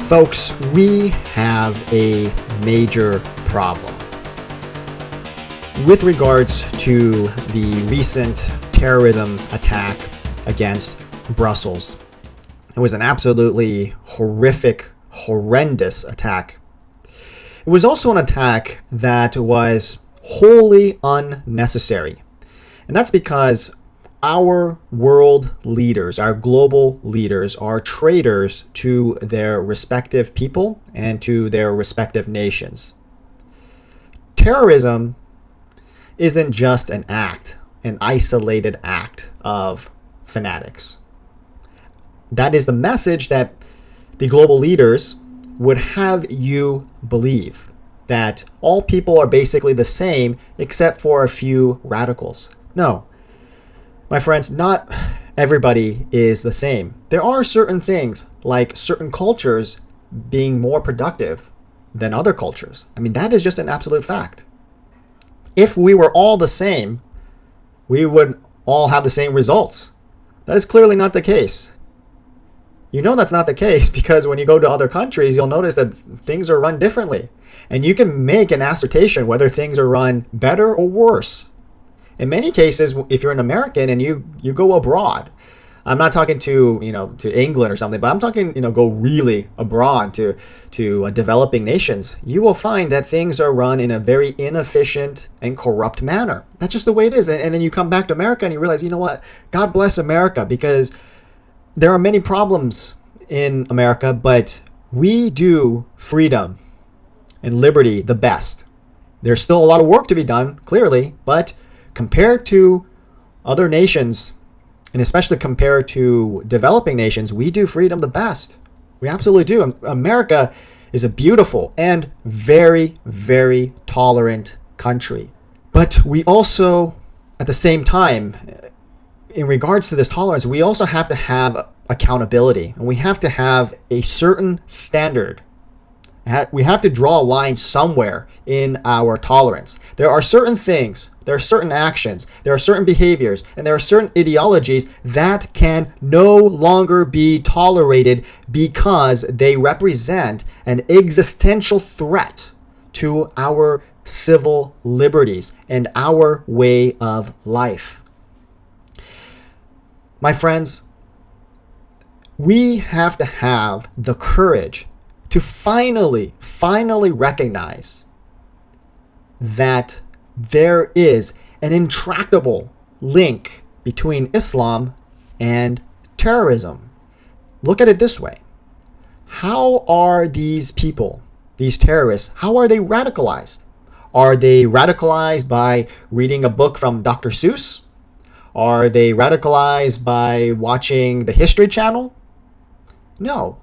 Folks, we have a major problem with regards to the recent terrorism attack against Brussels. It was an absolutely horrific, horrendous attack. It was also an attack that was wholly unnecessary. And that's because our world leaders, our global leaders, are traitors to their respective people and to their respective nations. Terrorism isn't just an isolated act of fanatics. That is the message that the global leaders would have you believe, that all people are basically the same except for a few radicals. No. My friends, not everybody is the same. There are certain things, like certain cultures being more productive than other cultures. I mean, that is just an absolute fact. If we were all the same, we would all have the same results. That is clearly not the case. You know that's not the case because when you go to other countries, you'll notice that things are run differently. And you can make an assertion whether things are run better or worse. In many cases, if you're an American and you go abroad, I'm not talking to England or something, but I'm talking go really abroad to developing nations, you will find that things are run in a very inefficient and corrupt manner. That's just the way it is. And then you come back to America and you realize, you know what? God bless America, because there are many problems in America, but we do freedom and liberty the best. There's still a lot of work to be done, clearly, but compared to other nations, and especially compared to developing nations, we do freedom the best. We absolutely do. America is a beautiful and very, very tolerant country. But we also, at the same time, in regards to this tolerance, we also have to have accountability. And we have to have a certain standard. We have to draw a line somewhere in our tolerance. There are certain things, there are certain actions, there are certain behaviors, and there are certain ideologies that can no longer be tolerated because they represent an existential threat to our civil liberties and our way of life. My friends, we have to have the courage to finally recognize that there is an intractable link between Islam and terrorism. Look at it this way. How are these people, these terrorists, how are they radicalized? Are they radicalized by reading a book from Dr. Seuss? Are they radicalized by watching the History Channel? No.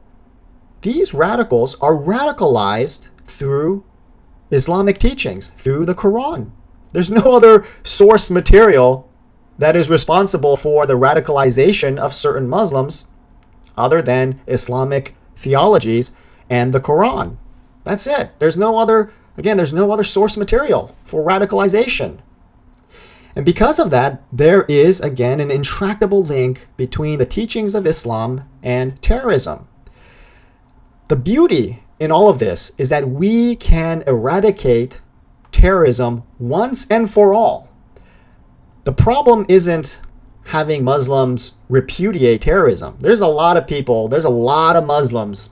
These radicals are radicalized through Islamic teachings, through the Quran. There's no other source material that is responsible for the radicalization of certain Muslims other than Islamic theologies and the Quran. That's it. There's no other source material for radicalization. And because of that, there is, again, an intractable link between the teachings of Islam and terrorism. The beauty in all of this is that we can eradicate terrorism once and for all. The problem isn't having Muslims repudiate terrorism. There's a lot of Muslims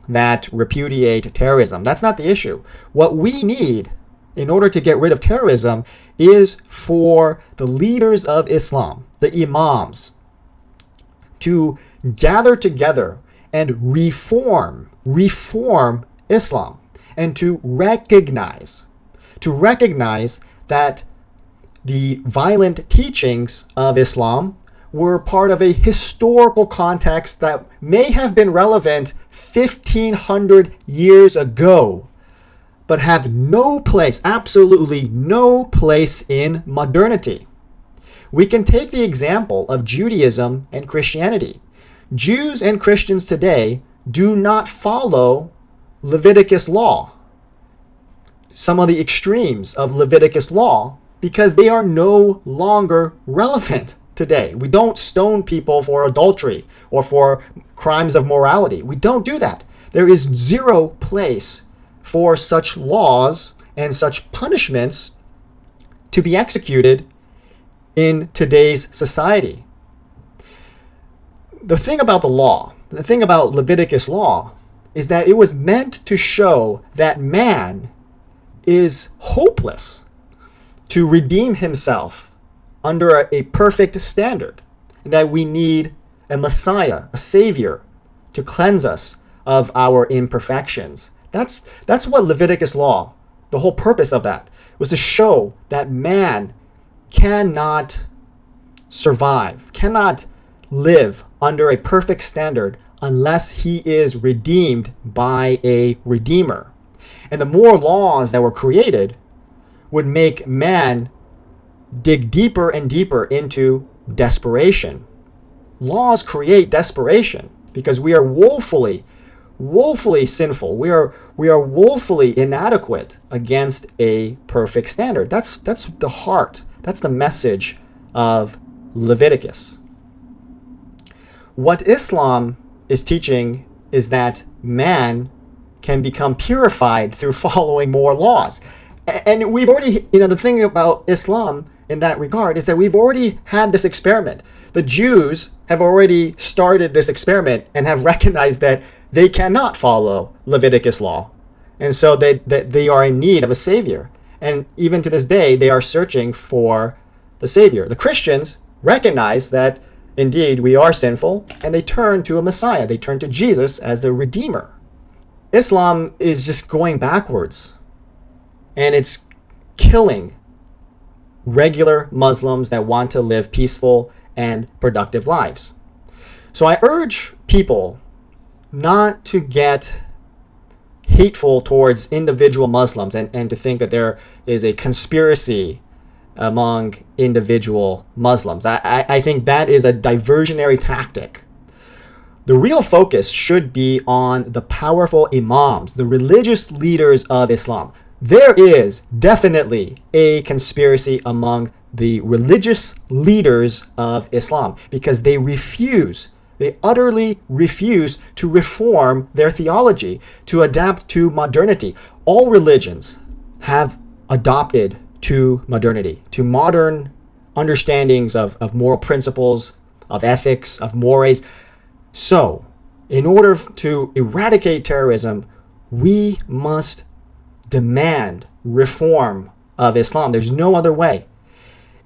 that repudiate terrorism. That's not the issue. What we need in order to get rid of terrorism is for the leaders of Islam, the imams, to gather together and reform Islam, and to recognize that the violent teachings of Islam were part of a historical context that may have been relevant 1,500 years ago, but have absolutely no place in modernity. We can take the example of Judaism and Christianity. Jews and Christians today do not follow Leviticus law, some of the extremes of Leviticus law, because they are no longer relevant today. We don't stone people for adultery or for crimes of morality. We don't do that There is zero place for such laws and such punishments to be executed in today's society. The thing about the law, the thing about Leviticus law, is that it was meant to show that man is hopeless to redeem himself under a perfect standard, and that we need a Messiah, a Savior, to cleanse us of our imperfections. That's what Leviticus law, the whole purpose of that, was to show that man cannot survive, cannot live under a perfect standard unless he is redeemed by a redeemer. And the more laws that were created would make man dig deeper and deeper into desperation. Laws create desperation because we are woefully sinful. We are woefully inadequate against a perfect standard. That's the heart. That's the message of Leviticus. What Islam is teaching is that man can become purified through following more laws. And we've already, the thing about Islam in that regard is that we've already had this experiment. The Jews have already started this experiment and have recognized that they cannot follow Leviticus law. And so they are in need of a savior. And even to this day, they are searching for the savior. The Christians recognize that indeed we are sinful, and they turn to a Messiah. They turn to Jesus as the Redeemer. Islam is just going backwards, and it's killing regular Muslims that want to live peaceful and productive lives. So I urge people not to get hateful towards individual Muslims and to think that there is a conspiracy among individual Muslims. I think that is a diversionary tactic. The real focus should be on the powerful imams, the religious leaders of Islam. There is definitely a conspiracy among the religious leaders of Islam because they utterly refuse to reform their theology, to adapt to modernity. All religions have adopted to modernity, to modern understandings of moral principles, of ethics, of mores. So, in order to eradicate terrorism, we must demand reform of Islam. There's no other way.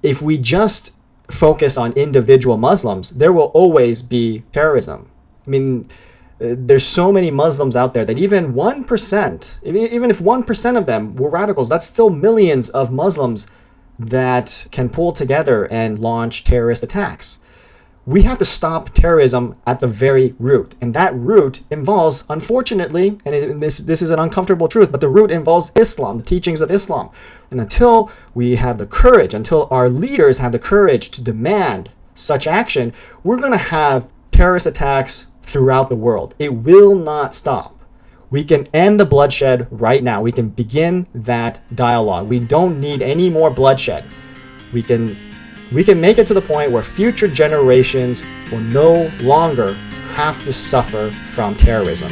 If we just focus on individual Muslims, there will always be terrorism. I mean, there's so many Muslims out there that even 1%, even if 1% of them were radicals, that's still millions of Muslims that can pull together and launch terrorist attacks. We have to stop terrorism at the very root. And that root involves, unfortunately, and this is an uncomfortable truth, but the root involves Islam, the teachings of Islam. And until we have the courage, until our leaders have the courage to demand such action, we're going to have terrorist attacks throughout the world. It will not stop. We can end the bloodshed right now. We can begin that dialogue. We don't need any more bloodshed. We can make it to the point where future generations will no longer have to suffer from terrorism.